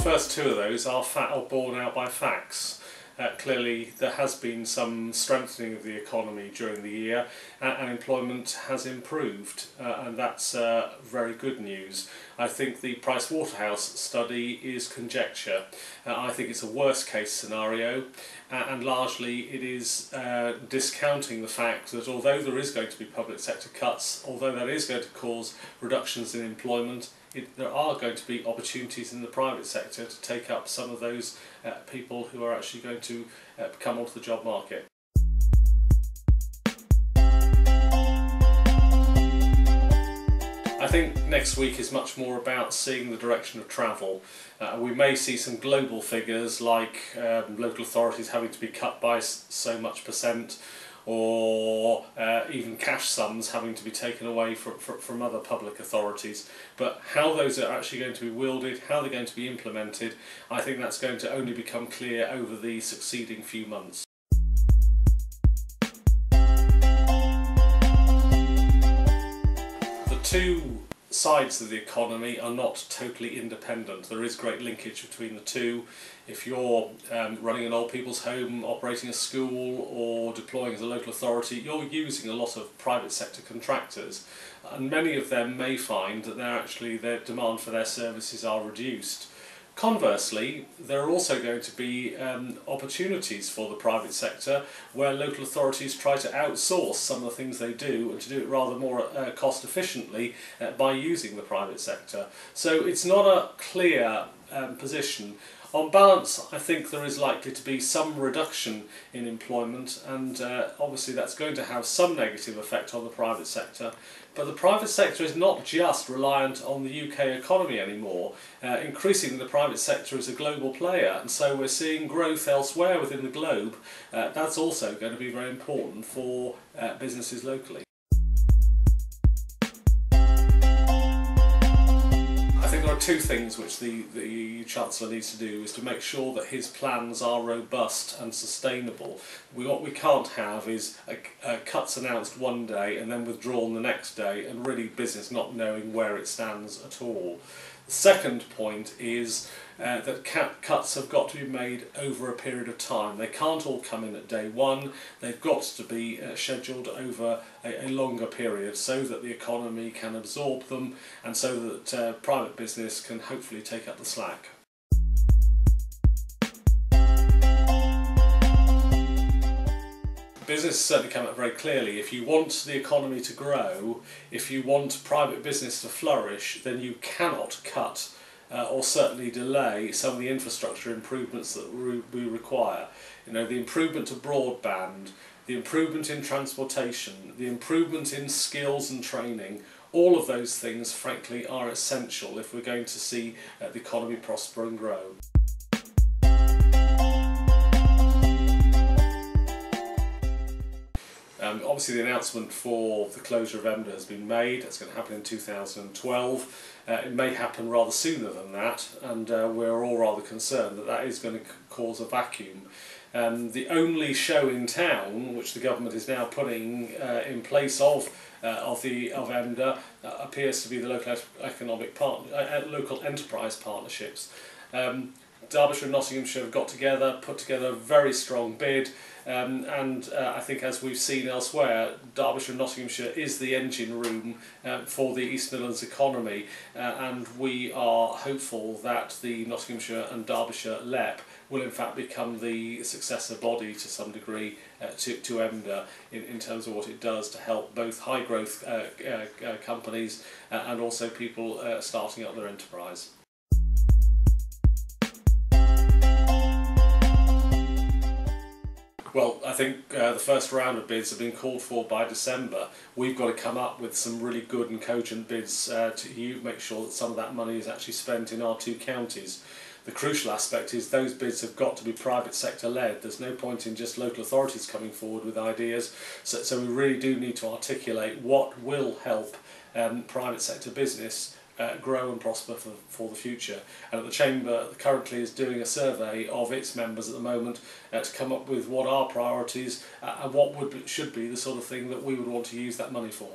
the first two of those are borne out by facts. Clearly there has been some strengthening of the economy during the year and employment has improved, and that's very good news. I think the Price Waterhouse study is conjecture. I think it's a worst case scenario, and largely it is discounting the fact that although there is going to be public sector cuts, although that is going to cause reductions in employment, there are going to be opportunities in the private sector to take up some of those people who are actually going to come onto the job market. I think next week is much more about seeing the direction of travel. We may see some global figures like local authorities having to be cut by so much %, or even cash sums having to be taken away from other public authorities. But how those are actually going to be wielded, how they're going to be implemented, I think that's going to only become clear over the succeeding few months. The two sides of the economy are not totally independent. There is great linkage between the two. If you're running an old people's home, operating a school, or deploying as a local authority, you're using a lot of private sector contractors, and many of them may find that their demand for their services are reduced. Conversely, there are also going to be opportunities for the private sector where local authorities try to outsource some of the things they do, and to do it rather more cost efficiently by using the private sector. So it's not a clear position. On balance, I think there is likely to be some reduction in employment, and obviously that's going to have some negative effect on the private sector. But the private sector is not just reliant on the UK economy anymore. Increasingly the private sector is a global player, and so we're seeing growth elsewhere within the globe. That's also going to be very important for businesses locally. There are two things which the Chancellor needs to do: is to make sure that his plans are robust and sustainable. What we can't have is cuts announced one day and then withdrawn the next day, and really business not knowing where it stands at all. The second point is that cuts have got to be made over a period of time. They can't all come in at day one. They've got to be scheduled over a longer period so that the economy can absorb them, and so that private business can hopefully take up the slack. Business has certainly come out very clearly. If you want the economy to grow, if you want private business to flourish, then you cannot cut or certainly delay some of the infrastructure improvements that we require. You know, the improvement to broadband, the improvement in transportation, the improvement in skills and training, all of those things frankly are essential if we're going to see the economy prosper and grow. Obviously the announcement for the closure of EMDA has been made. It's going to happen in 2012. It may happen rather sooner than that, and we're all rather concerned that that is going to cause a vacuum. The only show in town which the government is now putting in place of EMDA appears to be the local local enterprise partnerships. Derbyshire and Nottinghamshire have got together, put together a very strong bid, and I think, as we've seen elsewhere, Derbyshire and Nottinghamshire is the engine room for the East Midlands economy, and we are hopeful that the Nottinghamshire and Derbyshire LEP will in fact become the successor body to some degree to EMDA in terms of what it does to help both high growth companies and also people starting up their enterprise. Well, I think the first round of bids have been called for by December. We've got to come up with some really good and cogent bids to make sure that some of that money is actually spent in our two counties. The crucial aspect is those bids have got to be private sector led. There's no point in just local authorities coming forward with ideas, so we really do need to articulate what will help private sector business grow and prosper for the future. And the Chamber currently is doing a survey of its members at the moment to come up with what are priorities and what should be the sort of thing that we would want to use that money for.